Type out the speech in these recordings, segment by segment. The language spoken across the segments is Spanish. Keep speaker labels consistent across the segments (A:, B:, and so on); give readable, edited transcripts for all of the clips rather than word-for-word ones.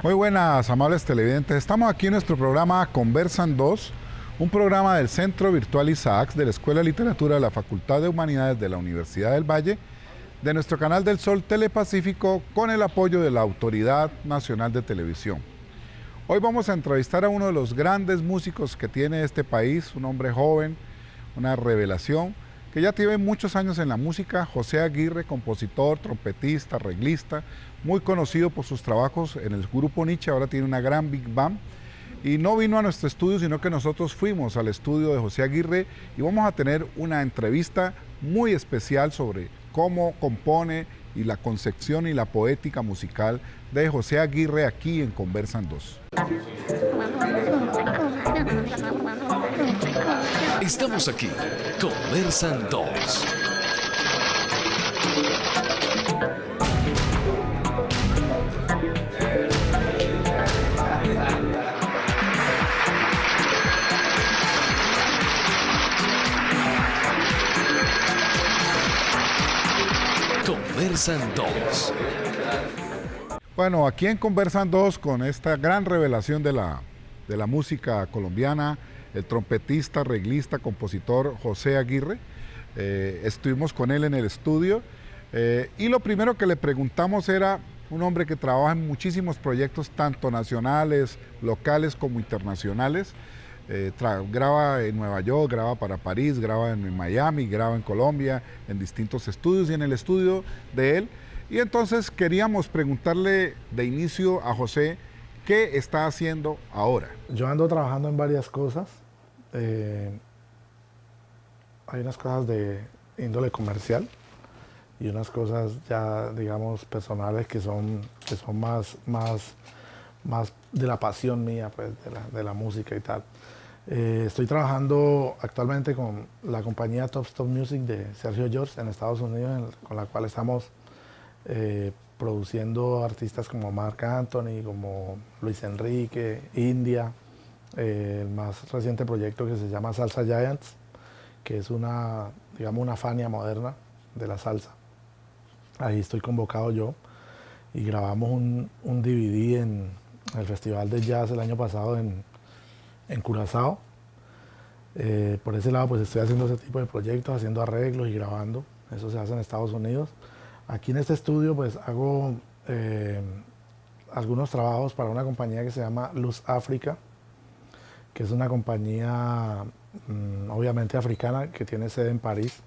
A: Muy buenas, amables televidentes. Estamos aquí en nuestro programa Conversan 2, un programa del Centro Virtual Isaacs de la Escuela de Literatura de la Facultad de Humanidades de la Universidad del Valle, de nuestro canal del Sol Telepacífico, con el apoyo de la Autoridad Nacional de Televisión. Hoy vamos a entrevistar a uno de los grandes músicos que tiene este país, un hombre joven, una revelación, que ya tiene muchos años en la música, José Aguirre, compositor, trompetista, arreglista, muy conocido por sus trabajos en el grupo Nietzsche, ahora tiene una gran big band, y no vino a nuestro estudio, sino que nosotros fuimos al estudio de José Aguirre y vamos a tener una entrevista muy especial sobre cómo compone y la concepción y la poética musical de José Aguirre aquí en Conversan 2.
B: Estamos aquí, Conversan 2. Conversan 2.
A: Bueno, aquí en Conversan 2, con esta gran revelación de la música colombiana, el trompetista, arreglista, compositor José Aguirre, estuvimos con él en el estudio y lo primero que le preguntamos era un hombre que trabaja en muchísimos proyectos, tanto nacionales, locales como internacionales. Graba en Nueva York, graba para París, graba en Miami, graba en Colombia, en distintos estudios y en el estudio de él. Y entonces queríamos preguntarle de inicio a José, ¿qué está haciendo ahora?
C: Yo ando trabajando en varias cosas. Hay unas cosas de índole comercial y unas cosas ya, digamos, personales que son más de la pasión mía, pues, de la música y tal. Estoy trabajando actualmente con la compañía Top Stop Music de Sergio George en Estados Unidos, con la cual estamos produciendo artistas como Marc Anthony, como Luis Enrique, India, el más reciente proyecto que se llama Salsa Giants, que es digamos, una Fania moderna de la salsa. Ahí estoy convocado yo y grabamos un DVD en el Festival de Jazz el año pasado en Curazao. Por ese lado pues estoy haciendo ese tipo de proyectos, haciendo arreglos y grabando. Eso se hace en Estados Unidos. Aquí en este estudio pues hago algunos trabajos para una compañía que se llama Luz África, que es una compañía obviamente africana que tiene sede en París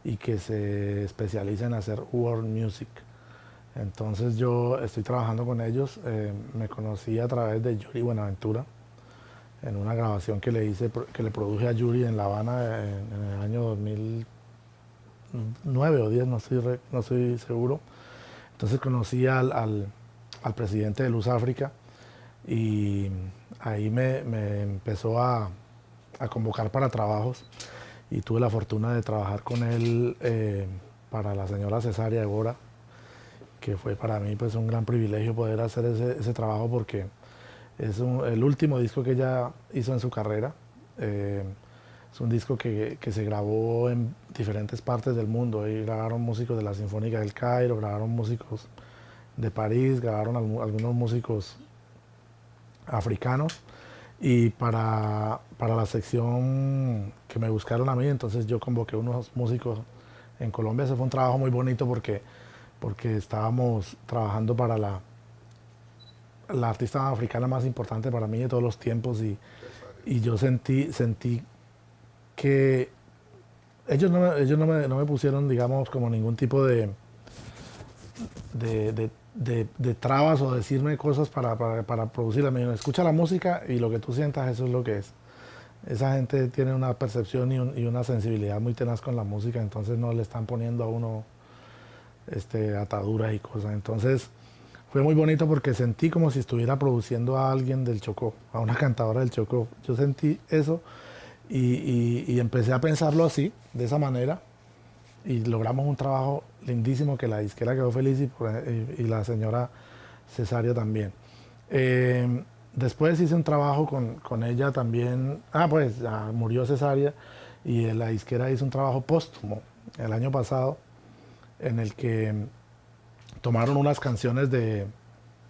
C: y que se especializa en hacer world music. Entonces yo estoy trabajando con ellos, me conocí a través de Yuri Buenaventura en una grabación que le produje a Yuri en La Habana en el año 2009 o 10, no estoy seguro. Entonces conocí al presidente de Luz África y ahí me empezó a convocar para trabajos y tuve la fortuna de trabajar con él para la señora Cesaria Evora, que fue para mí pues un gran privilegio poder hacer ese trabajo porque es el último disco que ella hizo en su carrera. Es un disco que se grabó en diferentes partes del mundo. Ahí grabaron músicos de la Sinfónica del Cairo, grabaron músicos de París, grabaron algunos músicos africanos. Y para la sección que me buscaron a mí, entonces yo convoqué unos músicos en Colombia. Ese fue un trabajo muy bonito porque estábamos trabajando para la artista africana más importante para mí de todos los tiempos y yo sentí que ellos no me pusieron, digamos, como ningún tipo de trabas o decirme cosas para producirla. Me dijeron, escucha la música y lo que tú sientas, eso es lo que es. Esa gente tiene una percepción y una sensibilidad muy tenaz con la música, entonces no le están poniendo a uno ataduras y cosas. Entonces fue muy bonito porque sentí como si estuviera produciendo a alguien del Chocó, a una cantadora del Chocó. Yo sentí eso y empecé a pensarlo así, de esa manera, y logramos un trabajo lindísimo que la disquera quedó feliz y la señora Cesaria también. Después hice un trabajo con ella también, murió Cesaria y la disquera hizo un trabajo póstumo el año pasado en el que tomaron unas canciones de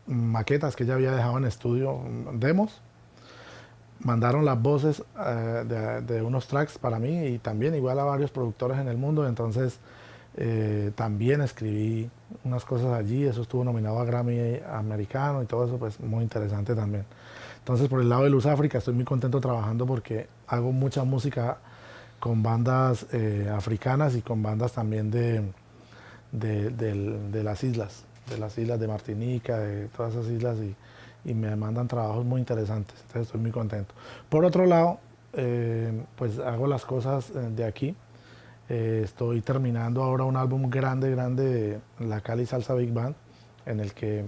C: maquetas que ella había dejado en estudio, demos, mandaron las voces de unos tracks para mí y también igual a varios productores en el mundo, entonces también escribí unas cosas allí, eso estuvo nominado a Grammy americano y todo eso, pues muy interesante también. Entonces por el lado de Luz África estoy muy contento trabajando porque hago mucha música con bandas africanas y con bandas también de las islas de Martinica, de todas esas islas y me mandan trabajos muy interesantes, entonces estoy muy contento. Por otro lado, pues hago las cosas de aquí. Estoy terminando ahora un álbum grande de la Cali Salsa Big Band, en el que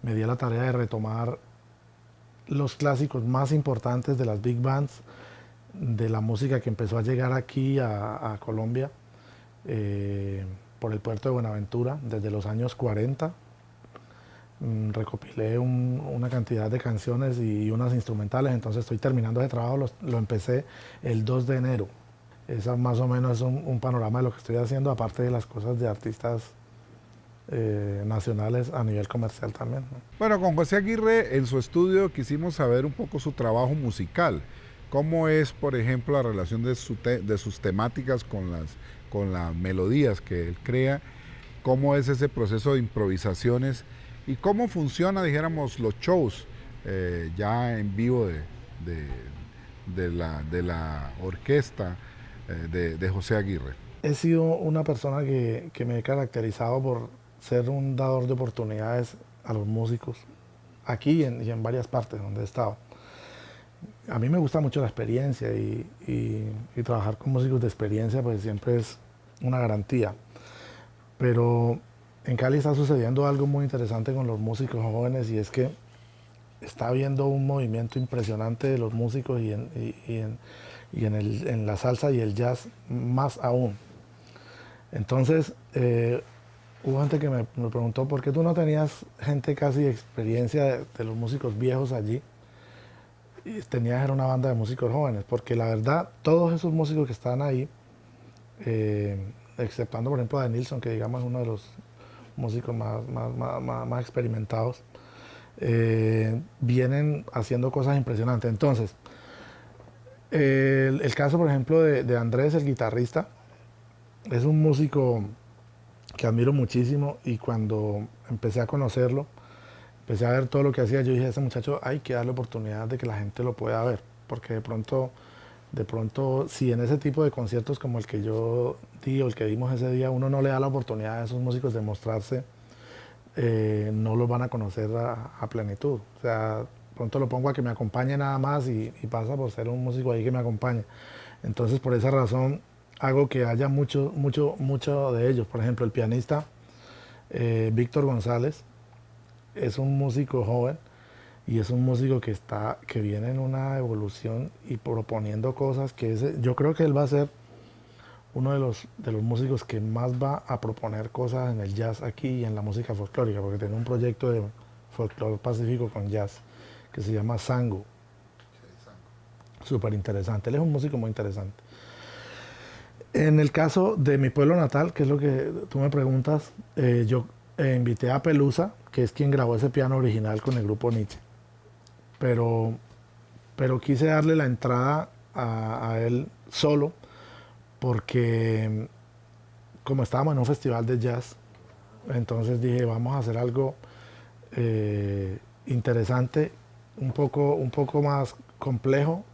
C: me di a la tarea de retomar los clásicos más importantes de las big bands, de la música que empezó a llegar aquí a Colombia por el puerto de Buenaventura desde los años 40. Recopilé una cantidad de canciones y unas instrumentales, entonces estoy terminando ese trabajo, lo empecé el 2 de enero. Esa más o menos es un panorama de lo que estoy haciendo, aparte de las cosas de artistas nacionales a nivel comercial también, ¿no?
A: Bueno, con José Aguirre en su estudio quisimos saber un poco su trabajo musical. ¿Cómo es, por ejemplo, la relación de sus temáticas con las melodías que él crea? ¿Cómo es ese proceso de improvisaciones? ¿Y cómo funciona, dijéramos, los shows ya en vivo de la orquesta de José Aguirre?
C: He sido una persona que me he caracterizado por ser un dador de oportunidades a los músicos, aquí y en varias partes donde he estado. A mí me gusta mucho la experiencia y trabajar con músicos de experiencia pues siempre es una garantía. Pero en Cali está sucediendo algo muy interesante con los músicos jóvenes y es que está habiendo un movimiento impresionante de los músicos en la salsa y el jazz más aún. Entonces, hubo gente que me preguntó por qué tú no tenías gente casi de experiencia de los músicos viejos allí y tenías era una banda de músicos jóvenes, porque la verdad todos esos músicos que están ahí, exceptuando por ejemplo a Nilsson, que digamos es uno de los músicos más experimentados, vienen haciendo cosas impresionantes. Entonces, el caso por ejemplo de Andrés, el guitarrista, es un músico que admiro muchísimo y cuando empecé a conocerlo, empecé a ver todo lo que hacía, yo dije, a ese muchacho hay que darle oportunidad de que la gente lo pueda ver, porque de pronto, si en ese tipo de conciertos como el que yo di o el que dimos ese día, uno no le da la oportunidad a esos músicos de mostrarse, no los van a conocer a plenitud. O sea, pronto lo pongo a que me acompañe nada más y pasa por ser un músico ahí que me acompañe. Entonces, por esa razón, hago que haya mucho de ellos. Por ejemplo, el pianista Víctor González es un músico joven y es un músico que viene en una evolución y proponiendo cosas yo creo que él va a ser uno de los músicos que más va a proponer cosas en el jazz aquí y en la música folclórica, porque tiene un proyecto de folclore pacífico con jazz que se llama Sango. Súper interesante, él es un músico muy interesante. En el caso de mi pueblo natal, que es lo que tú me preguntas, yo invité a Pelusa, que es quien grabó ese piano original con el grupo Nietzsche. Pero quise darle la entrada a él solo, porque como estábamos en un festival de jazz, entonces dije, vamos a hacer algo interesante, un poco más complejo,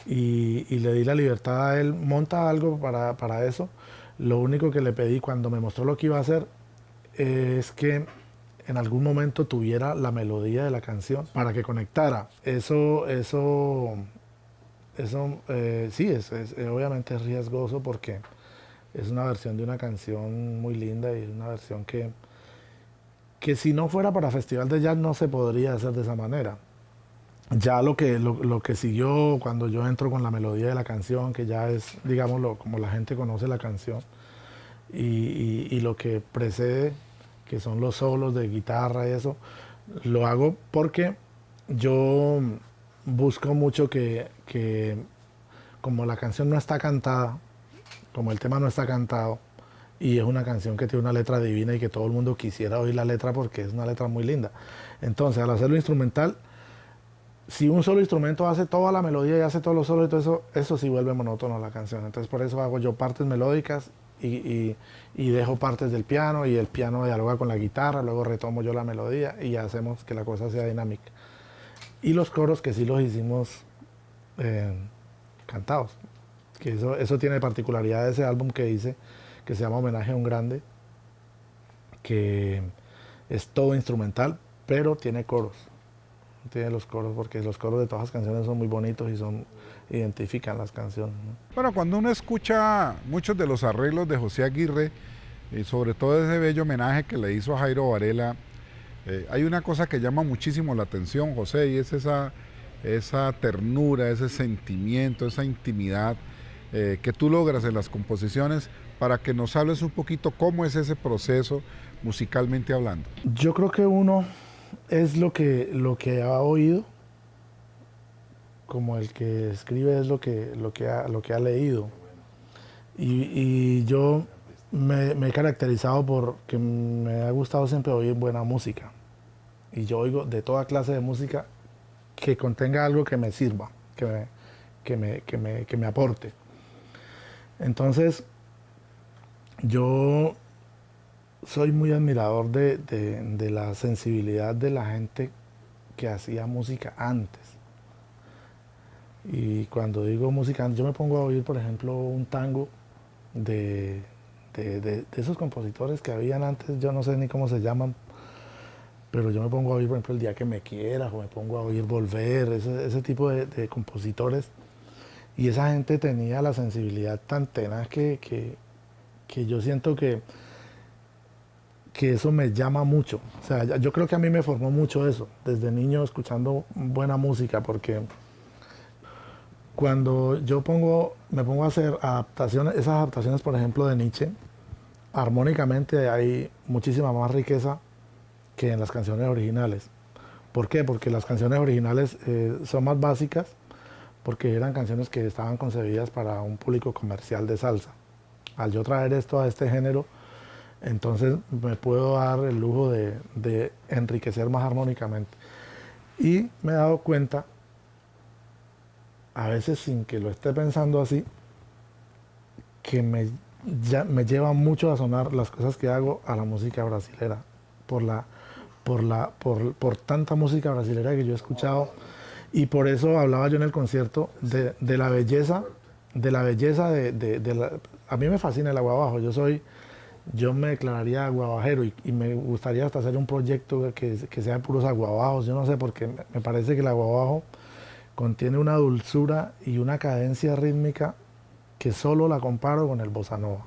C: y le di la libertad a él, monta algo para eso. Lo único que le pedí cuando me mostró lo que iba a hacer es que en algún momento tuviera la melodía de la canción para que conectara. Eso sí, obviamente es riesgoso porque es una versión de una canción muy linda y es una versión que si no fuera para Festival de Jazz no se podría hacer de esa manera. Ya lo que siguió cuando yo entro con la melodía de la canción, que ya es, digámoslo, como la gente conoce la canción, y lo que precede, que son los solos de guitarra y eso, lo hago porque yo busco mucho que como la canción no está cantada, como el tema no está cantado, y es una canción que tiene una letra divina y que todo el mundo quisiera oír la letra porque es una letra muy linda. Entonces, al hacerlo instrumental, si un solo instrumento hace toda la melodía y hace todos los solos y todo eso, eso sí vuelve monótono la canción. Entonces, por eso hago yo partes melódicas y dejo partes del piano, y el piano dialoga con la guitarra, luego retomo yo la melodía y hacemos que la cosa sea dinámica. Y los coros que sí los hicimos cantados, que eso tiene particularidad de ese álbum que hice, que se llama Homenaje a un Grande, que es todo instrumental, pero tiene coros. Tiene los coros, porque los coros de todas las canciones son muy bonitos y identifican las canciones, ¿no?
A: Bueno, cuando uno escucha muchos de los arreglos de José Aguirre, y sobre todo ese bello homenaje que le hizo a Jairo Varela, hay una cosa que llama muchísimo la atención, José, y es esa ternura, ese sentimiento, esa intimidad que tú logras en las composiciones, para que nos hables un poquito cómo es ese proceso musicalmente hablando.
C: Yo creo que uno es lo que ha oído, como el que escribe es lo que ha leído. Y yo me he caracterizado porque me ha gustado siempre oír buena música. Y yo oigo de toda clase de música que contenga algo que me sirva, que me aporte. Entonces, yo soy muy admirador de la sensibilidad de la gente que hacía música antes. Y cuando digo música, yo me pongo a oír, por ejemplo, un tango de esos compositores que habían antes, yo no sé ni cómo se llaman, pero yo me pongo a oír, por ejemplo, El día que me quieras, o me pongo a oír Volver, ese tipo de compositores. Y esa gente tenía la sensibilidad tan tenaz que yo siento que eso me llama mucho. O sea, yo creo que a mí me formó mucho eso, desde niño escuchando buena música, porque cuando me pongo a hacer adaptaciones, esas adaptaciones, por ejemplo, de Nietzsche, armónicamente hay muchísima más riqueza que en las canciones originales. ¿Por qué? Porque las canciones originales son más básicas, porque eran canciones que estaban concebidas para un público comercial de salsa. Al yo traer esto a este género, entonces me puedo dar el lujo de enriquecer más armónicamente. Y me he dado cuenta, a veces sin que lo esté pensando así, que me lleva mucho a sonar las cosas que hago a la música brasilera, por tanta música brasilera que yo he escuchado. Y por eso hablaba yo en el concierto de la belleza, a mí me fascina el aguabajo. Yo me declararía aguabajero y me gustaría hasta hacer un proyecto que sea puros aguabajos. Yo no sé, porque me parece que el aguabajo contiene una dulzura y una cadencia rítmica que solo la comparo con el bossa nova,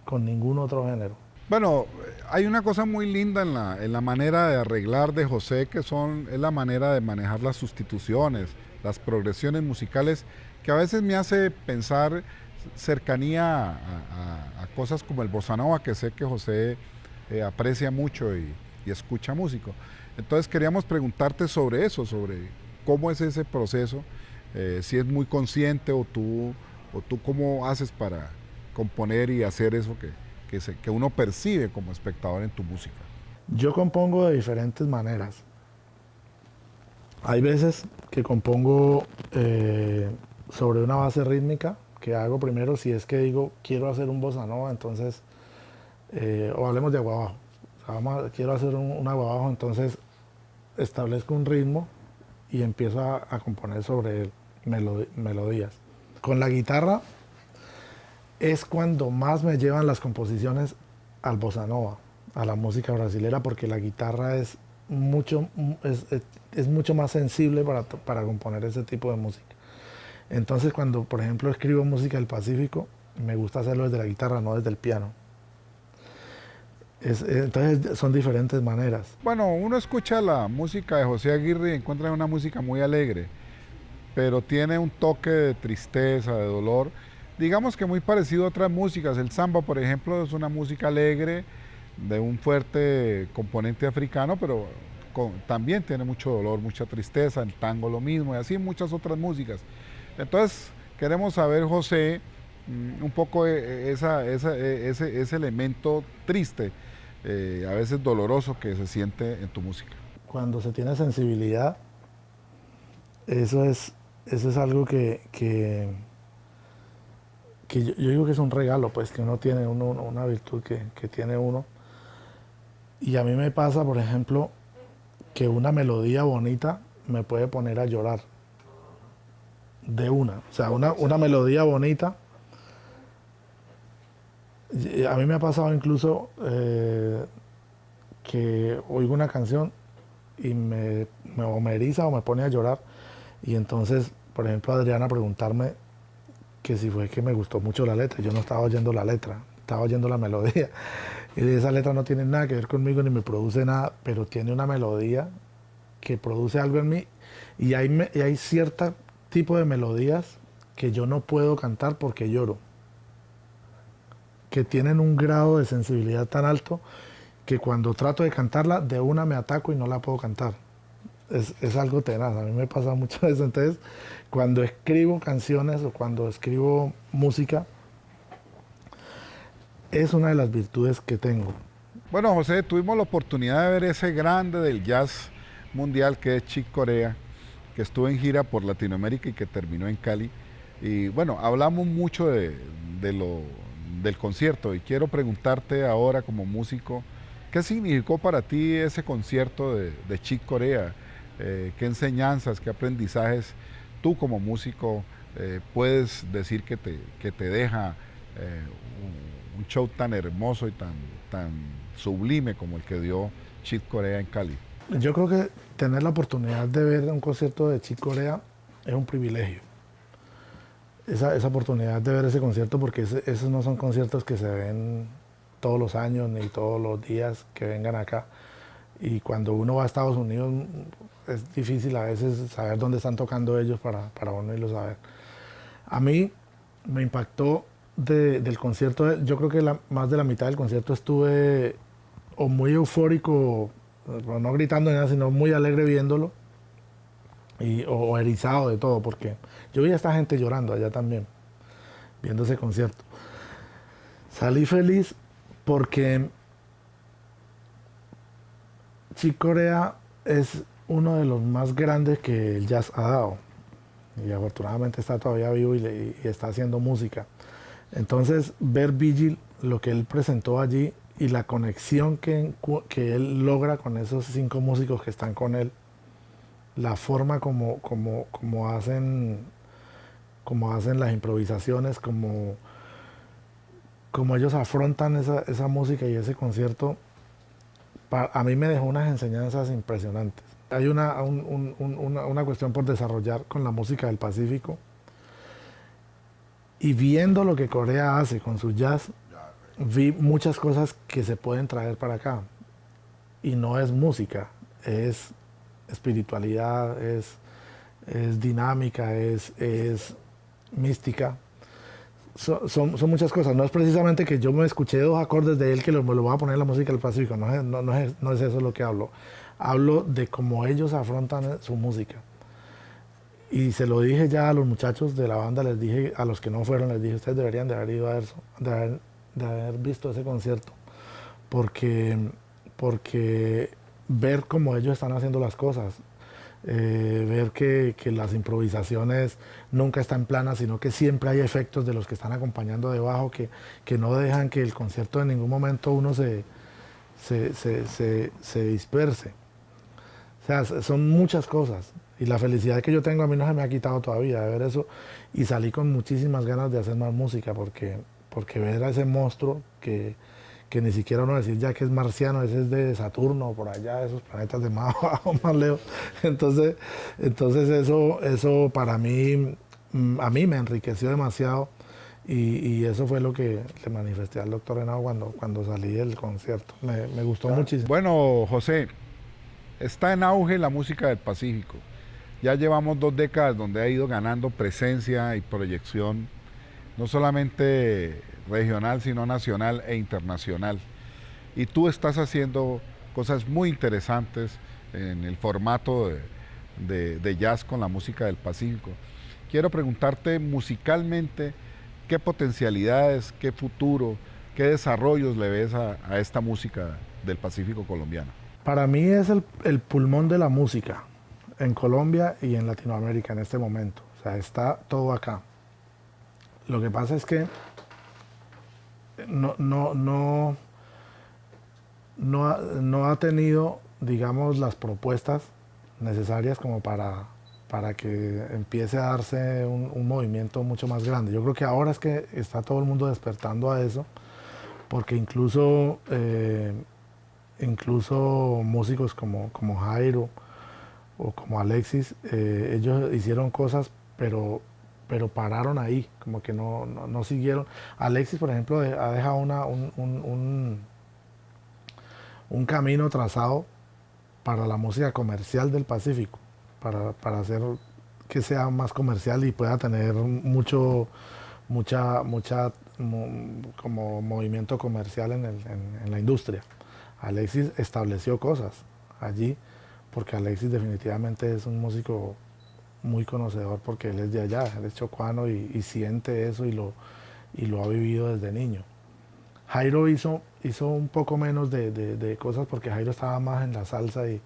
C: con ningún otro género.
A: Bueno, hay una cosa muy linda en la manera de arreglar de José, que es la manera de manejar las sustituciones, las progresiones musicales, que a veces me hace pensar cercanía a cosas como el bossa nova, que sé que José aprecia mucho y escucha músico. Entonces queríamos preguntarte sobre eso, sobre cómo es ese proceso, si es muy consciente o tú cómo haces para componer y hacer eso que uno percibe como espectador en tu música.
C: Yo compongo de diferentes maneras. Hay veces que compongo sobre una base rítmica, que hago primero si es que digo quiero hacer un bossa nova, entonces, o hablemos de aguabajo, o sea, quiero hacer un aguabajo, entonces establezco un ritmo y empiezo a componer sobre él melodías. Con la guitarra es cuando más me llevan las composiciones al bossa nova, a la música brasilera, porque la guitarra es mucho más sensible para componer ese tipo de música. Entonces, cuando, por ejemplo, escribo música del Pacífico, me gusta hacerlo desde la guitarra, no desde el piano. Entonces, son diferentes maneras.
A: Bueno, uno escucha la música de José Aguirre y encuentra una música muy alegre, pero tiene un toque de tristeza, de dolor, digamos que muy parecido a otras músicas. El samba, por ejemplo, es una música alegre, de un fuerte componente africano, pero también tiene mucho dolor, mucha tristeza. El tango lo mismo, y así muchas otras músicas. Entonces, queremos saber, José, un poco ese elemento triste, a veces doloroso que se siente en tu música.
C: Cuando se tiene sensibilidad, eso es algo que yo digo que es un regalo, pues, que uno tiene, una virtud que tiene uno. Y a mí me pasa, por ejemplo, que una melodía bonita me puede poner a llorar. De una. O sea, una melodía bonita. A mí me ha pasado incluso que oigo una canción y o me eriza o me pone a llorar. Y entonces, por ejemplo, Adriana preguntarme que si fue que me gustó mucho la letra. Yo no estaba oyendo la letra, estaba oyendo la melodía. Y esa letra no tiene nada que ver conmigo ni me produce nada, pero tiene una melodía que produce algo en mí. Y hay cierto tipo de melodías que yo no puedo cantar porque lloro. Que tienen un grado de sensibilidad tan alto que cuando trato de cantarla, de una me ataco y no la puedo cantar. Es algo tenaz, a mí me pasa mucho eso. Entonces, cuando escribo canciones o cuando escribo música, es una de las virtudes que tengo.
A: Bueno, José, tuvimos la oportunidad de ver ese grande del jazz mundial que es Chick Corea, que estuvo en gira por Latinoamérica y que terminó en Cali. Y bueno, hablamos mucho del concierto y quiero preguntarte ahora como músico, ¿qué significó para ti ese concierto de Chick Corea? ¿Qué enseñanzas, qué aprendizajes tú como músico puedes decir que te deja un show tan hermoso y tan sublime como el que dio Chick Corea en Cali?
C: Yo creo que tener la oportunidad de ver un concierto de Chick Corea es un privilegio. Esa oportunidad de ver ese concierto, porque esos no son conciertos que se ven todos los años ni todos los días que vengan acá. Y cuando uno va a Estados Unidos es difícil a veces saber dónde están tocando ellos para uno irlos a ver. A mí me impactó del concierto, yo creo que más de la mitad del concierto estuve o muy eufórico, no gritando ni nada, sino muy alegre viéndolo, o erizado de todo, porque yo vi a esta gente llorando allá también, viendo ese concierto. Salí feliz porque Chick Corea es uno de los más grandes que el jazz ha dado. Y afortunadamente está todavía vivo y está haciendo música. Entonces, ver Vigil, lo que él presentó allí y la conexión que él logra con esos 5 músicos que están con él, la forma como hacen las improvisaciones, como ellos afrontan esa música y ese concierto, a mí me dejó unas enseñanzas impresionantes. Hay una cuestión por desarrollar con la música del Pacífico, y viendo lo que Corea hace con su jazz, vi muchas cosas que se pueden traer para acá. Y no es música, es espiritualidad, es dinámica, es mística. Son muchas cosas. No es precisamente que yo me escuché 2 acordes de él que me lo voy a poner en la música del Pacífico. No es eso lo que hablo. Hablo de cómo ellos afrontan su música. Y se lo dije ya a los muchachos de la banda, les dije, a los que no fueron, les dije, ustedes deberían de haber ido a eso, de haber visto ese concierto. Porque ver cómo ellos están haciendo las cosas, ver que las improvisaciones nunca están planas, sino que siempre hay efectos de los que están acompañando debajo, que no dejan que el concierto en ningún momento uno se disperse. O sea, son muchas cosas. Y la felicidad que yo tengo a mí no se me ha quitado todavía de ver eso. Y salí con muchísimas ganas de hacer más música, porque ver a ese monstruo que ni siquiera uno decir ya que es marciano, ese es de Saturno, por allá, esos planetas de más abajo, más lejos. Entonces eso para mí, a mí me enriqueció demasiado, y eso fue lo que le manifesté al doctor Henao cuando salí del concierto. Me gustó muchísimo.
A: Bueno, José, está en auge la música del Pacífico. Ya llevamos 2 décadas donde ha ido ganando presencia y proyección, no solamente regional, sino nacional e internacional. Y tú estás haciendo cosas muy interesantes en el formato de jazz con la música del Pacífico. Quiero preguntarte musicalmente, ¿qué potencialidades, qué futuro, qué desarrollos le ves a esta música del Pacífico colombiano?
C: Para mí es el pulmón de la música en Colombia y en Latinoamérica en este momento. O sea, está todo acá. Lo que pasa es que no ha tenido, digamos, las propuestas necesarias como para que empiece a darse un movimiento mucho más grande. Yo creo que ahora es que está todo el mundo despertando a eso, porque incluso músicos como Jairo o como Alexis, ellos hicieron cosas, pero pararon ahí, como que no siguieron. Alexis, por ejemplo, ha dejado un camino trazado para la música comercial del Pacífico, para hacer que sea más comercial y pueda tener mucha como movimiento comercial en la industria. Alexis estableció cosas allí, porque Alexis definitivamente es un músico muy conocedor, porque él es de allá, él es chocuano y siente eso y lo ha vivido desde niño. Jairo hizo un poco menos de cosas, porque Jairo estaba más en la salsa y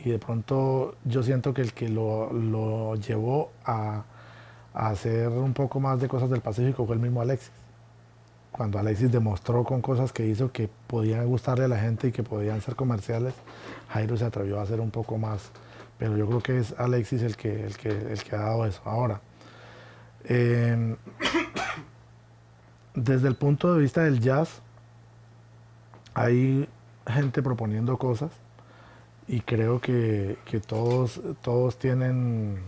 C: de pronto yo siento que el que lo llevó a hacer un poco más de cosas del Pacífico fue el mismo Alexis. Cuando Alexis demostró con cosas que hizo que podían gustarle a la gente y que podían ser comerciales, Jairo se atrevió a hacer un poco más. Pero yo creo que es Alexis el que ha dado eso. Ahora, desde el punto de vista del jazz, hay gente proponiendo cosas y creo que todos tienen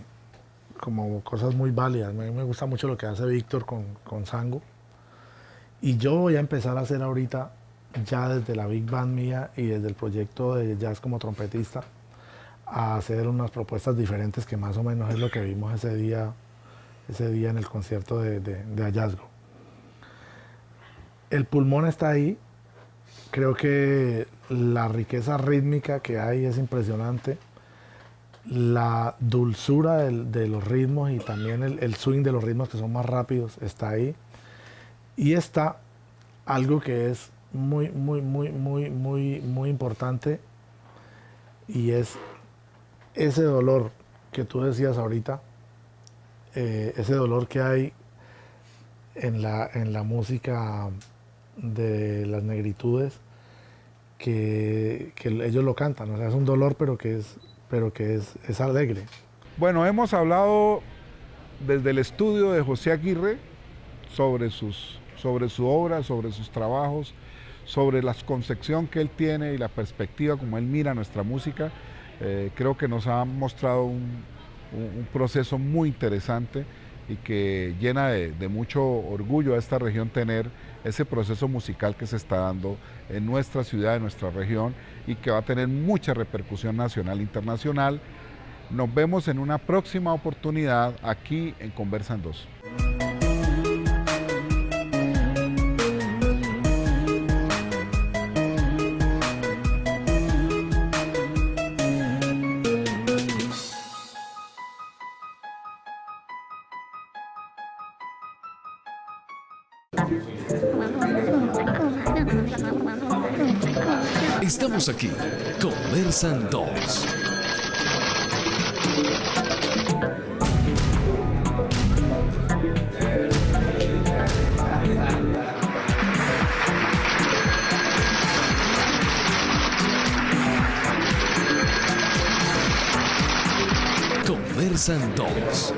C: como cosas muy válidas. A mí me gusta mucho lo que hace Víctor con Sango. Y yo voy a empezar a hacer ahorita, ya desde la Big Band mía y desde el proyecto de jazz como trompetista, a hacer unas propuestas diferentes, que más o menos es lo que vimos ese día en el concierto de Hallazgo. El pulmón está ahí. Creo que la riqueza rítmica que hay es impresionante. La dulzura de los ritmos y también el swing de los ritmos que son más rápidos está ahí. Y está algo que es muy importante, y es ese dolor que tú decías ahorita, ese dolor que hay en la música de las negritudes, que ellos lo cantan. O sea, es un dolor, pero que es alegre.
A: Bueno, hemos hablado desde el estudio de José Aguirre sobre su obra, sobre sus trabajos, sobre la concepción que él tiene y la perspectiva como él mira nuestra música. Creo que nos ha mostrado un proceso muy interesante y que llena de mucho orgullo a esta región tener ese proceso musical que se está dando en nuestra ciudad, en nuestra región, y que va a tener mucha repercusión nacional e internacional. Nos vemos en una próxima oportunidad aquí en Conversan 2.
B: Estamos aquí, Conversan 2. Conversan 2.